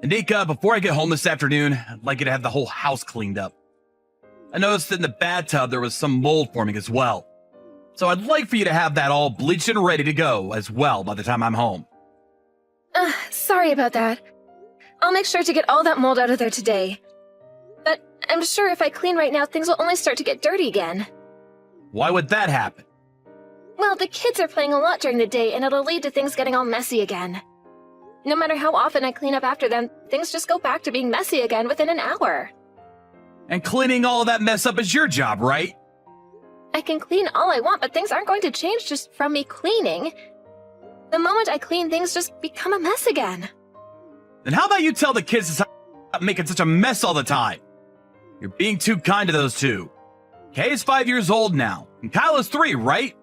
Nika, before I get home this afternoon, I'd like you to have the whole house cleaned up. I noticed that in the bathtub there was some mold forming as well. So I'd like for you to have that all bleached and ready to go as well by the time I'm home. Sorry about that. I'll make sure to get all that mold out of there today. But I'm sure if I clean right now, things will only start to get dirty again. Why would that happen? Well, the kids are playing a lot during the day, and it'll lead to things getting all messy again. No matter how often I clean up after them, things just go back to being messy again within an hour. And cleaning all of that mess up is your job, right? I can clean all I want, but things aren't going to change just from me cleaning. The moment I clean, things just become a mess again. Then how about you tell the kids to stop making such a mess all the time? You're being too kind to those two. Kay is 5 years old now, and Kyle is 3, right?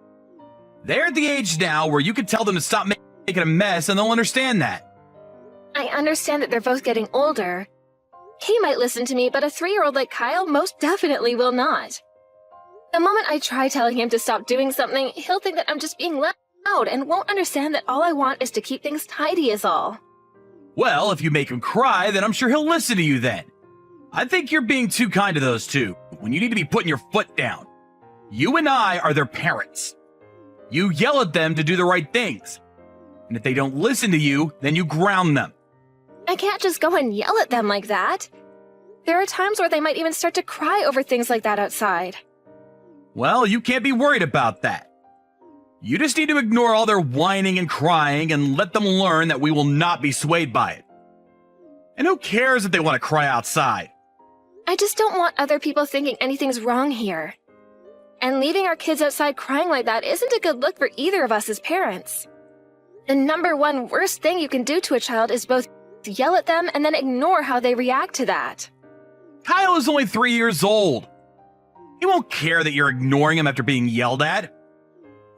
They're at the age now where you can tell them to stop making a mess and they'll understand that. I understand that they're both getting older. Kay might listen to me, but a 3-year-old like Kyle most definitely will not. The moment I try telling him to stop doing something, he'll think that I'm just being loud and won't understand that all I want is to keep things tidy is all. Well, if you make him cry, then I'm sure he'll listen to you then. I think you're being too kind to those two, when you need to be putting your foot down. You and I are their parents. You yell at them to do the right things. And if they don't listen to you, then you ground them. I can't just go and yell at them like that. There are times where they might even start to cry over things like that outside. Well, you can't be worried about that. You just need to ignore all their whining and crying and let them learn that we will not be swayed by it. And who cares if they want to cry outside? I just don't want other people thinking anything's wrong here. And leaving our kids outside crying like that isn't a good look for either of us as parents. The number one worst thing you can do to a child is both yell at them and then ignore how they react to that. Kyle is only 3 years old. He won't care that you're ignoring him after being yelled at.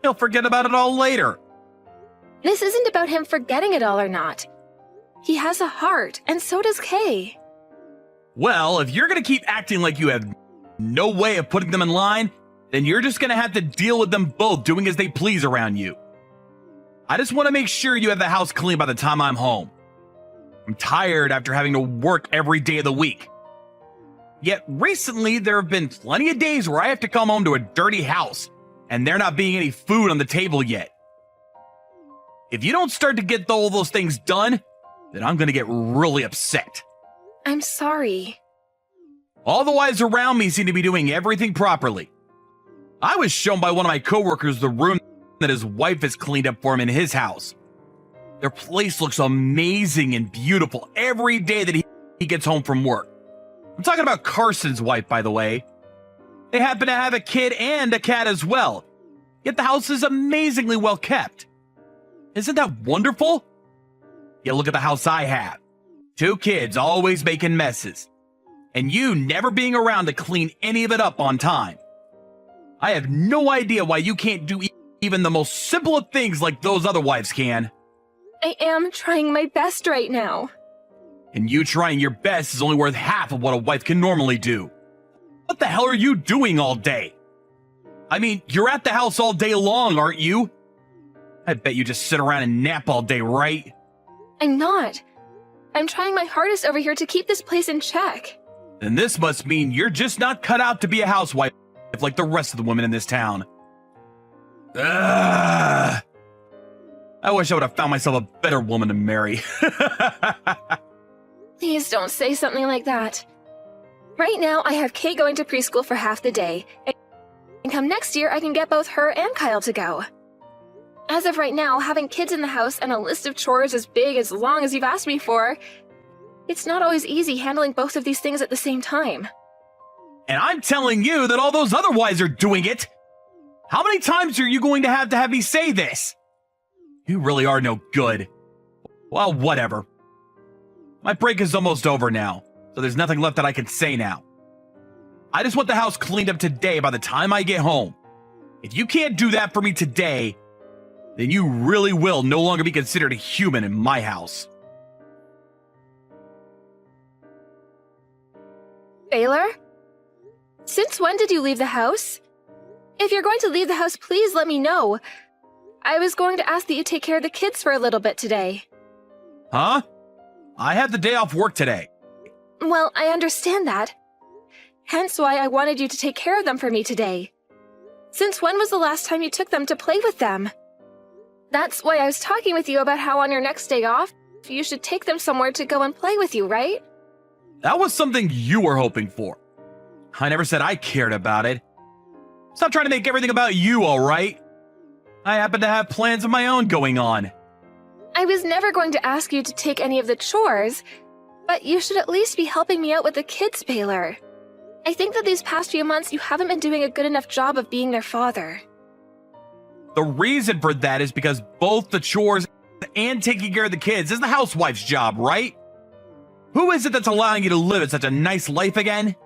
He'll forget about it all later. This isn't about him forgetting it all or not. He has a heart, and so does Kay. Well, if you're going to keep acting like you have no way of putting them in line, then you're just going to have to deal with them both doing as they please around you. I just want to make sure you have the house clean by the time I'm home. I'm tired after having to work every day of the week. Yet recently, there have been plenty of days where I have to come home to a dirty house, and there not being any food on the table yet. If you don't start to get all those things done, then I'm going to get really upset. I'm sorry. All the wives around me seem to be doing everything properly. I was shown by one of my coworkers the room that his wife has cleaned up for him in his house. Their place looks amazing and beautiful every day that he gets home from work. I'm talking about Carson's wife, by the way. They happen to have a kid and a cat as well. Yet the house is amazingly well kept. Isn't that wonderful? Yet look at the house I have. 2 kids always making messes. And you never being around to clean any of it up on time. I have no idea why you can't do even the most simple of things like those other wives can. I am trying my best right now. And you trying your best is only worth half of what a wife can normally do. What the hell are you doing all day? I mean, you're at the house all day long, aren't you? I bet you just sit around and nap all day, right? I'm not. I'm trying my hardest over here to keep this place in check. Then this must mean you're just not cut out to be a housewife like the rest of the women in this town. Ugh. I wish I would have found myself a better woman to marry. Please don't say something like that. Right now, I have Kay going to preschool for half the day, and come next year, I can get both her and Kyle to go. As of right now, having kids in the house and a list of chores as big as long as you've asked me for, it's not always easy handling both of these things at the same time. And I'm telling you that all those other wives are doing it. How many times are you going to have me say this? You really are no good. Well, whatever. My break is almost over now, so there's nothing left that I can say now. I just want the house cleaned up today by the time I get home. If you can't do that for me today, then you really will no longer be considered a human in my house. Baylor? Since when did you leave the house? If you're going to leave the house, please let me know. I was going to ask that you take care of the kids for a little bit today. Huh? I had the day off work today. Well, I understand that. Hence why I wanted you to take care of them for me today. Since when was the last time you took them to play with them? That's why I was talking with you about how on your next day off, you should take them somewhere to go and play with you, right? That was something you were hoping for. I never said I cared about it. Stop trying to make everything about you, all right? I happen to have plans of my own going on. I was never going to ask you to take any of the chores, but you should at least be helping me out with the kids, Baylor. I think that these past few months you haven't been doing a good enough job of being their father. The reason for that is because both the chores and taking care of the kids is the housewife's job, right? Who is it that's allowing you to live such a nice life again?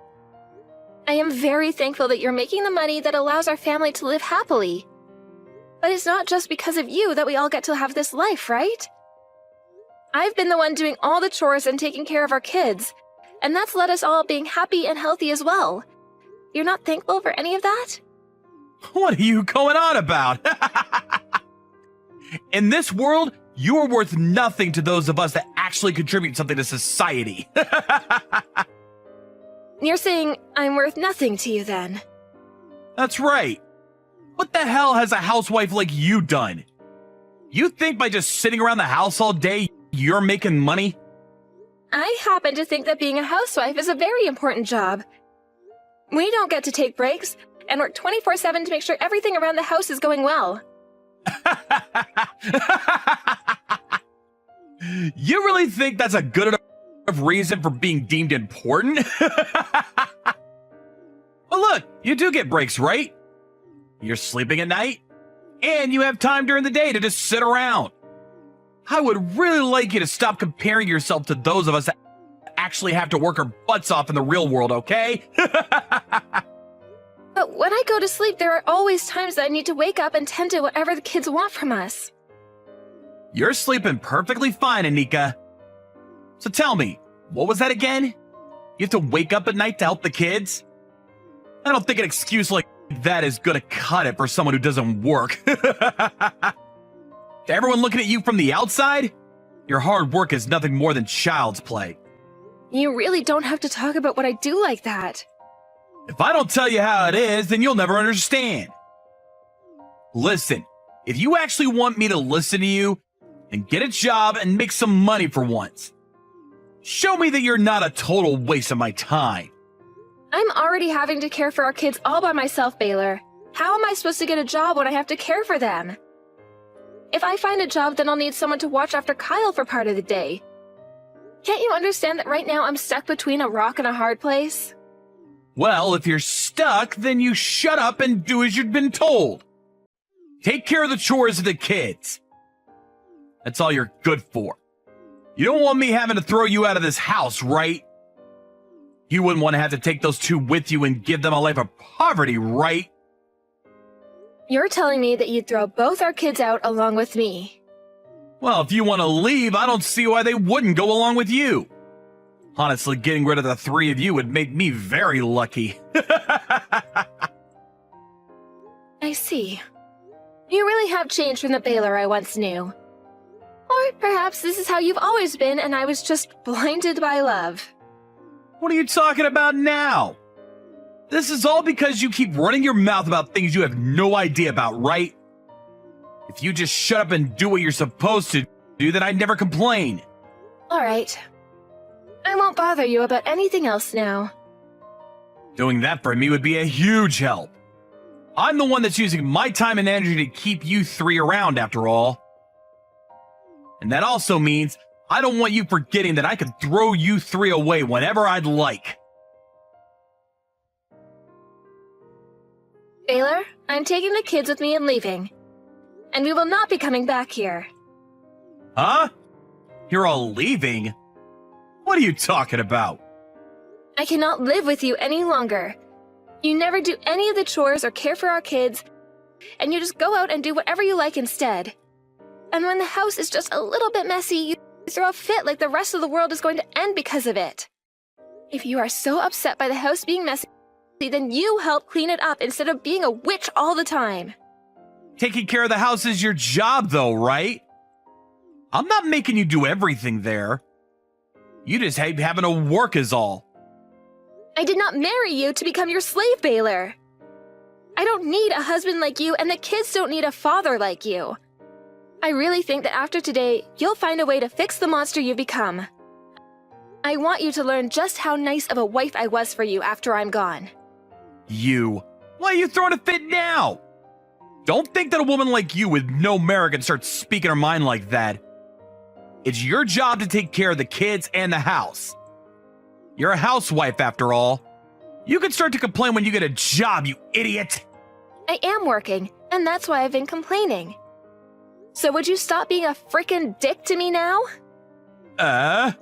I am very thankful that you're making the money that allows our family to live happily. But it's not just because of you that we all get to have this life, right? I've been the one doing all the chores and taking care of our kids, and that's led us all being happy and healthy as well. You're not thankful for any of that? What are you going on about? In this world, you are worth nothing to those of us that actually contribute something to society. You're saying I'm worth nothing to you then? That's right. What the hell has a housewife like you done? You think by just sitting around the house all day, you're making money? I happen to think that being a housewife is a very important job. We don't get to take breaks and work 24/7 to make sure everything around the house is going well. You really think that's a good enough reason for being deemed important? Well, look, you do get breaks, right? You're sleeping at night, and you have time during the day to just sit around. I would really like you to stop comparing yourself to those of us that actually have to work our butts off in the real world, okay? But when I go to sleep, there are always times that I need to wake up and tend to whatever the kids want from us. You're sleeping perfectly fine, Anika. So tell me, what was that again? You have to wake up at night to help the kids? I don't think an excuse like that is gonna cut it for someone who doesn't work. To everyone looking at you from the outside, your hard work is nothing more than child's play. You really don't have to talk about what I do like that. If I don't tell you how it is, then you'll never understand. Listen, if you actually want me to listen to you, then get a job and make some money for once. Show me that you're not a total waste of my time. I'm already having to care for our kids all by myself, Baylor. How am I supposed to get a job when I have to care for them? If I find a job, then I'll need someone to watch after Kyle for part of the day. Can't you understand that right now I'm stuck between a rock and a hard place? Well, if you're stuck, then you shut up and do as you've been told. Take care of the chores of the kids. That's all you're good for. You don't want me having to throw you out of this house, right? You wouldn't want to have to take those two with you and give them a life of poverty, right? You're telling me that you'd throw both our kids out along with me. Well, if you want to leave, I don't see why they wouldn't go along with you. Honestly, getting rid of the three of you would make me very lucky. I see. You really have changed from the Baylor I once knew. Or perhaps this is how you've always been and I was just blinded by love. What are you talking about now? This is all because you keep running your mouth about things you have no idea about, right? If you just shut up and do what you're supposed to do, then I'd never complain. Alright. I won't bother you about anything else now. Doing that for me would be a huge help. I'm the one that's using my time and energy to keep you three around, after all. And that also means I don't want you forgetting that I could throw you three away whenever I'd like. Baylor, I'm taking the kids with me and leaving. And we will not be coming back here. Huh? You're all leaving? What are you talking about? I cannot live with you any longer. You never do any of the chores or care for our kids, and you just go out and do whatever you like instead. And when the house is just a little bit messy, you throw a fit like the rest of the world is going to end because of it. If you are so upset by the house being messy, then you help clean it up instead of being a witch all the time. Taking care of the house is your job, though, right? I'm not making you do everything there. You just hate having to work is all. I did not marry you to become your slave, Baylor. I don't need a husband like you, and the kids don't need a father like you. I really think that after today, you'll find a way to fix the monster you've become. I want you to learn just how nice of a wife I was for you after I'm gone. You? Why are you throwing a fit now? Don't think that a woman like you with no merit can start speaking her mind like that. It's your job to take care of the kids and the house. You're a housewife after all. You can start to complain when you get a job, you idiot. I am working, and that's why I've been complaining. So would you stop being a frickin' dick to me now? I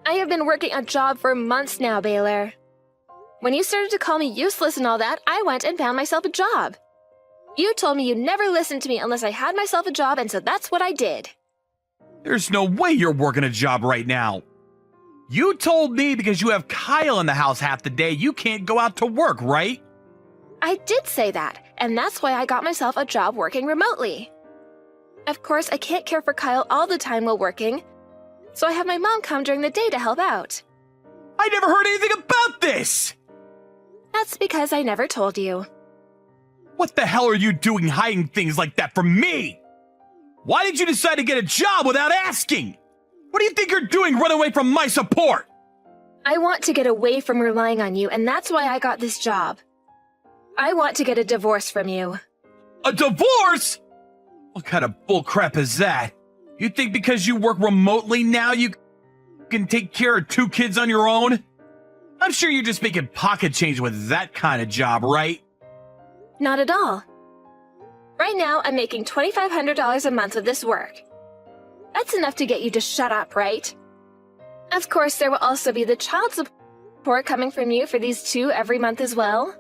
have been working a job for months now, Baylor. When you started to call me useless and all that, I went and found myself a job. You told me you'd never listen to me unless I had myself a job, and so that's what I did. There's no way you're working a job right now. You told me because you have Kyle in the house half the day, you can't go out to work, right? I did say that, and that's why I got myself a job working remotely. Of course, I can't care for Kyle all the time while working, so I have my mom come during the day to help out. I never heard anything about this! That's because I never told you. What the hell are you doing hiding things like that from me? Why did you decide to get a job without asking? What do you think you're doing running away from my support? I want to get away from relying on you, and that's why I got this job. I want to get a divorce from you. A divorce? What kind of bullcrap is that? You think because you work remotely now you can take care of 2 kids on your own? I'm sure you're just making pocket change with that kind of job, right? Not at all. Right now, I'm making $2,500 a month with this work. That's enough to get you to shut up, right? Of course, there will also be the child support coming from you for these 2 every month as well.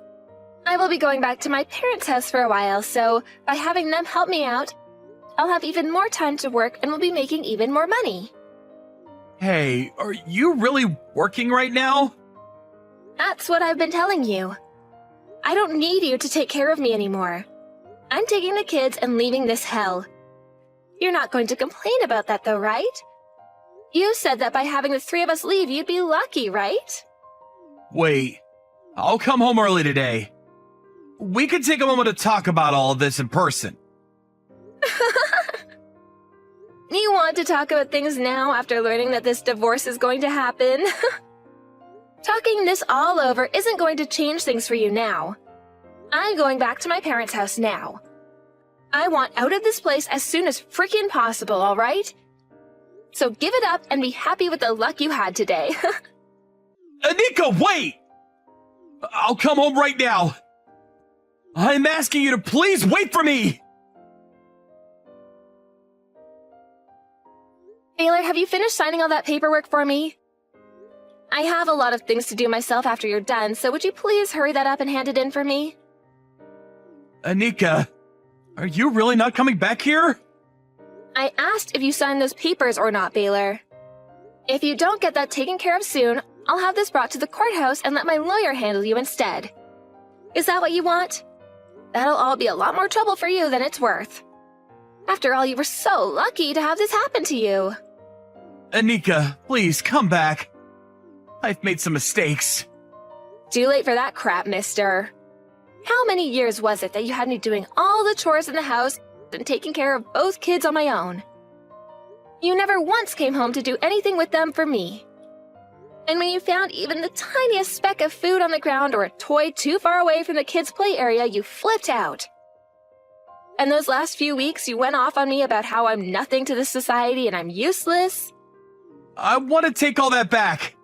I will be going back to my parents' house for a while, so by having them help me out, I'll have even more time to work and will be making even more money. Hey, are you really working right now? That's what I've been telling you. I don't need you to take care of me anymore. I'm taking the kids and leaving this hell. You're not going to complain about that though, right? You said that by having the 3 of us leave, you'd be lucky, right? Wait, I'll come home early today. We could take a moment to talk about all of this in person. You want to talk about things now after learning that this divorce is going to happen? Talking this all over isn't going to change things for you now. I'm going back to my parents' house now. I want out of this place as soon as freaking possible, alright? So give it up and be happy with the luck you had today. Anika, wait! I'll come home right now. I'm asking you to please wait for me! Baylor, have you finished signing all that paperwork for me? I have a lot of things to do myself after you're done, so would you please hurry that up and hand it in for me? Anika, are you really not coming back here? I asked if you signed those papers or not, Baylor. If you don't get that taken care of soon, I'll have this brought to the courthouse and let my lawyer handle you instead. Is that what you want? That'll all be a lot more trouble for you than it's worth. After all, you were so lucky to have this happen to you. Anika, please come back. I've made some mistakes. Too late for that crap, mister. How many years was it that you had me doing all the chores in the house and taking care of both kids on my own? You never once came home to do anything with them for me. And when you found even the tiniest speck of food on the ground or a toy too far away from the kids' play area, you flipped out. And those last few weeks, you went off on me about how I'm nothing to this society and I'm useless. I want to take all that back.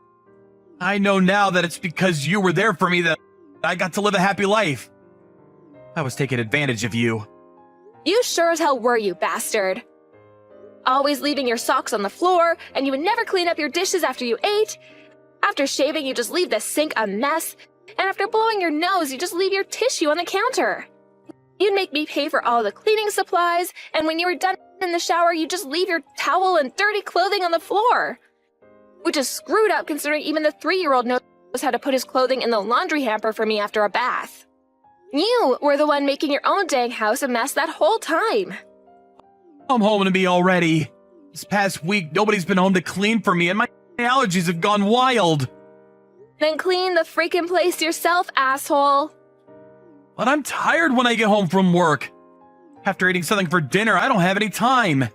I know now that it's because you were there for me that I got to live a happy life. I was taking advantage of you. You sure as hell were, you bastard. Always leaving your socks on the floor, and you would never clean up your dishes after you ate. After shaving, you just leave the sink a mess. And after blowing your nose, you just leave your tissue on the counter. You'd make me pay for all the cleaning supplies, and when you were done in the shower, you just leave your towel and dirty clothing on the floor. Which is screwed up considering even the 3-year-old knows how to put his clothing in the laundry hamper for me after a bath. You were the one making your own dang house a mess that whole time. Come home to me already. This past week, nobody's been home to clean for me, and my allergies have gone wild. Then clean the freaking place yourself, asshole. But I'm tired when I get home from work. After eating something for dinner, I don't have any time.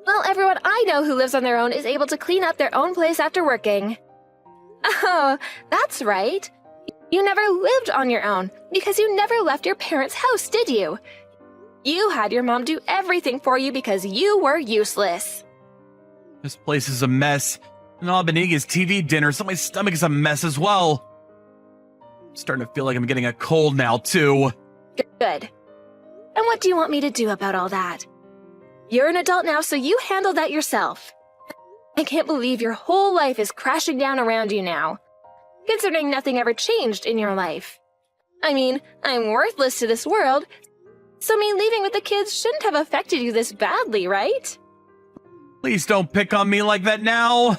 Well, everyone I know who lives on their own is able to clean up their own place after working. Oh, that's right. You never lived on your own because you never left your parents' house, did you? You had your mom do everything for you because you were useless. This place is a mess, and all I've been eating is TV dinner, so my stomach is a mess as well. I'm starting to feel like I'm getting a cold now, too. Good. And what do you want me to do about all that? You're an adult now, so you handle that yourself. I can't believe your whole life is crashing down around you now, considering nothing ever changed in your life. I mean, I'm worthless to this world, so me leaving with the kids shouldn't have affected you this badly, right? Please don't pick on me like that now.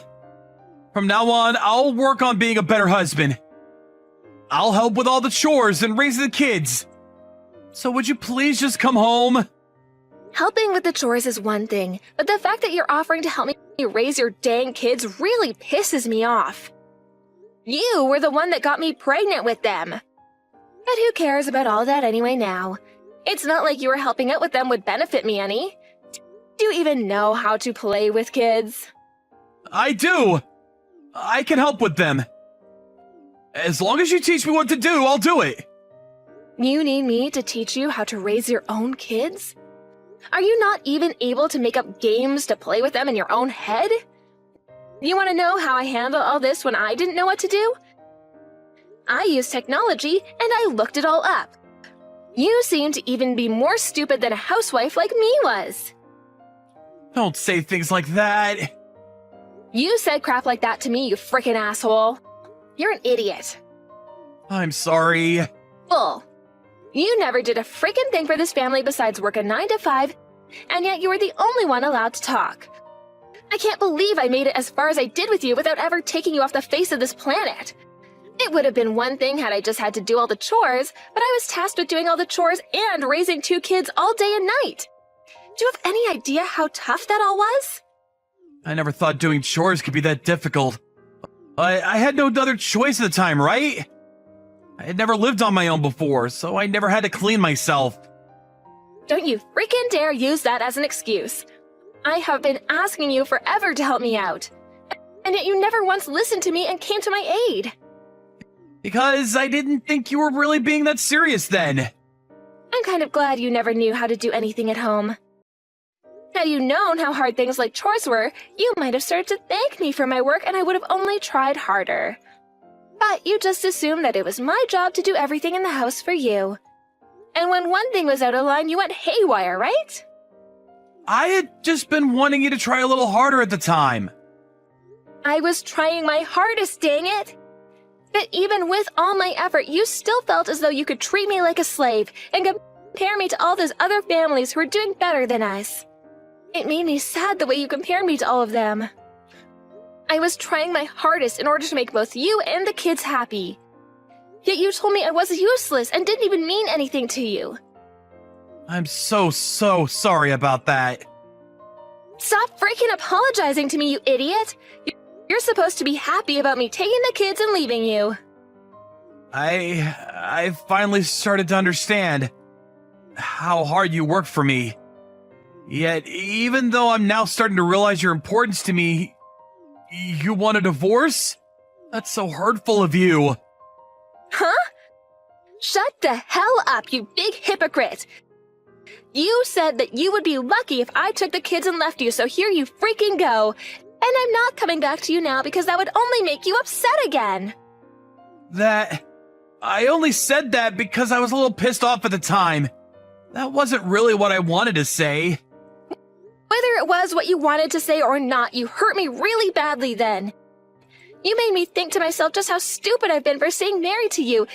From now on, I'll work on being a better husband. I'll help with all the chores and raising the kids. So would you please just come home? Helping with the chores is one thing, but the fact that you're offering to help me raise your dang kids really pisses me off. You were the one that got me pregnant with them. But who cares about all that anyway now? It's not like you were helping out with them would benefit me any. Do you even know how to play with kids? I do. I can help with them. As long as you teach me what to do, I'll do it. You need me to teach you how to raise your own kids? Are you not even able to make up games to play with them in your own head? You want to know how I handled all this when I didn't know what to do? I used technology and I looked it all up. You seem to even be more stupid than a housewife like me was. Don't say things like that. You said crap like that to me, you frickin' asshole. You're an idiot. I'm sorry. Bull. You never did a frickin' thing for this family besides work a 9 to 5, and yet you were the only one allowed to talk. I can't believe I made it as far as I did with you without ever taking you off the face of this planet. It would have been one thing had I just had to do all the chores, but I was tasked with doing all the chores and raising 2 kids all day and night. Do you have any idea how tough that all was? I never thought doing chores could be that difficult. I had no other choice at the time, right? I had never lived on my own before, so I never had to clean myself. Don't you freaking dare use that as an excuse. I have been asking you forever to help me out, and yet you never once listened to me and came to my aid. Because I didn't think you were really being that serious then. I'm kind of glad you never knew how to do anything at home. Had you known how hard things like chores were, you might have started to thank me for my work and I would have only tried harder. But you just assumed that it was my job to do everything in the house for you. And when one thing was out of line, you went haywire, right? I had just been wanting you to try a little harder at the time. I was trying my hardest, dang it! But even with all my effort, you still felt as though you could treat me like a slave and compare me to all those other families who are doing better than us. It made me sad the way you compared me to all of them. I was trying my hardest in order to make both you and the kids happy. Yet you told me I was useless and didn't even mean anything to you. I'm so sorry about that. Stop freaking apologizing to me, you idiot! You're supposed to be happy about me taking the kids and leaving you. I finally started to understand how hard you work for me. Yet, even though I'm now starting to realize your importance to me, you want a divorce? That's so hurtful of you. Huh? Shut the hell up, you big hypocrite! You said that you would be lucky if I took the kids and left you, so here you freaking go. And I'm not coming back to you now because that would only make you upset again. I only said that because I was a little pissed off at the time. That wasn't really what I wanted to say. Whether it was what you wanted to say or not, you hurt me really badly then. You made me think to myself just how stupid I've been for staying married to you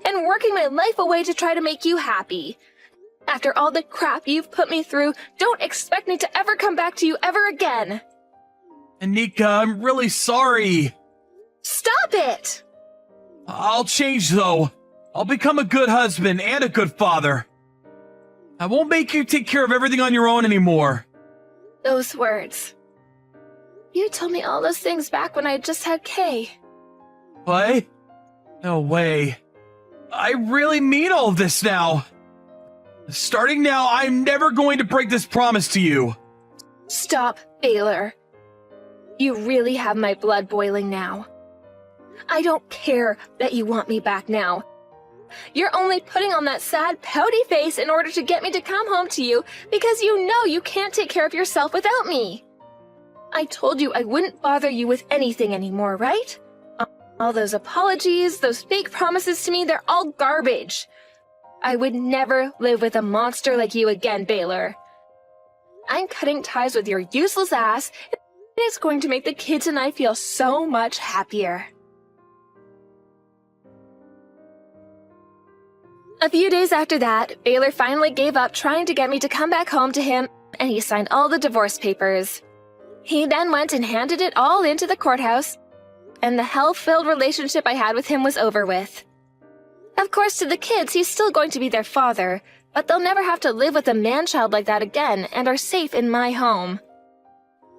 and working my life away to try to make you happy. After all the crap you've put me through, don't expect me to ever come back to you ever again. Anika, I'm really sorry. Stop it! I'll change though. I'll become a good husband and a good father. I won't make you take care of everything on your own anymore. Those words. You told me all those things back when I just had Kay. What? No way. I really mean all of this now. Starting now, I'm never going to break this promise to you. Stop, Baylor. You really have my blood boiling now. I don't care that you want me back now. You're only putting on that sad, pouty face in order to get me to come home to you because you know you can't take care of yourself without me. I told you I wouldn't bother you with anything anymore, right? All those apologies, those fake promises to me, they're all garbage. I would never live with a monster like you again, Baylor. I'm cutting ties with your useless ass, and it's going to make the kids and I feel so much happier. A few days after that, Baylor finally gave up trying to get me to come back home to him, and he signed all the divorce papers. He then went and handed it all into the courthouse, and the hell-filled relationship I had with him was over with. Of course, to the kids, he's still going to be their father, but they'll never have to live with a man-child like that again and are safe in my home.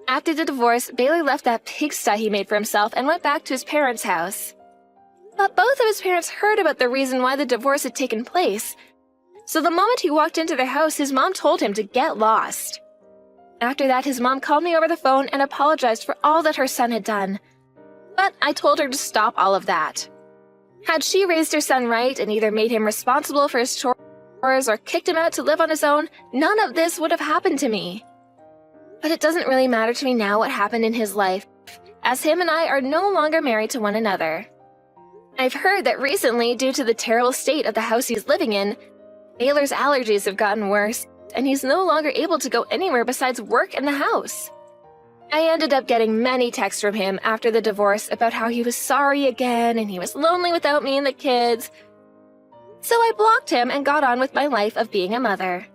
After the divorce, Baylor left that pigsty he made for himself and went back to his parents' house. But both of his parents heard about the reason why the divorce had taken place, so the moment he walked into their house, his mom told him to get lost. After that, his mom called me over the phone and apologized for all that her son had done. But I told her to stop all of that. Had she raised her son right and either made him responsible for his chores or kicked him out to live on his own, none of this would have happened to me. But it doesn't really matter to me now what happened in his life, as him and I are no longer married to one another. I've heard that recently, due to the terrible state of the house he's living in, Baylor's allergies have gotten worse, and he's no longer able to go anywhere besides work in the house. I ended up getting many texts from him after the divorce about how he was sorry again and he was lonely without me and the kids. So I blocked him and got on with my life of being a mother.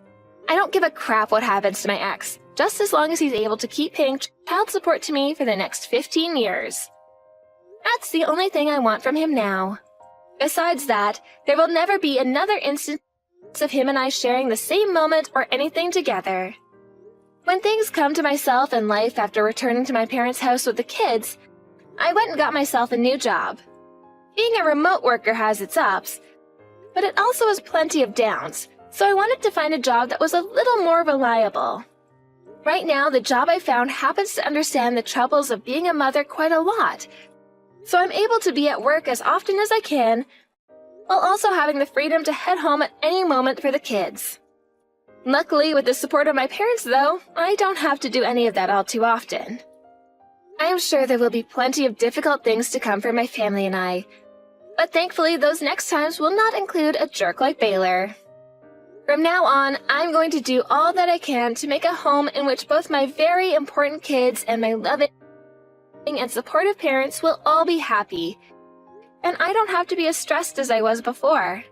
I don't give a crap what happens to my ex, just as long as he's able to keep paying child support to me for the next 15 years. That's the only thing I want from him now. Besides that, there will never be another instance of him and I sharing the same moment or anything together. When things come to myself in life after returning to my parents' house with the kids, I went and got myself a new job. Being a remote worker has its ups, but it also has plenty of downs, so I wanted to find a job that was a little more reliable. Right now, the job I found happens to understand the troubles of being a mother quite a lot, so I'm able to be at work as often as I can, while also having the freedom to head home at any moment for the kids. Luckily, with the support of my parents, though, I don't have to do any of that all too often. I am sure there will be plenty of difficult things to come for my family and I, but thankfully those next times will not include a jerk like Baylor. From now on, I'm going to do all that I can to make a home in which both my very important kids and my loving and supportive parents will all be happy, and I don't have to be as stressed as I was before.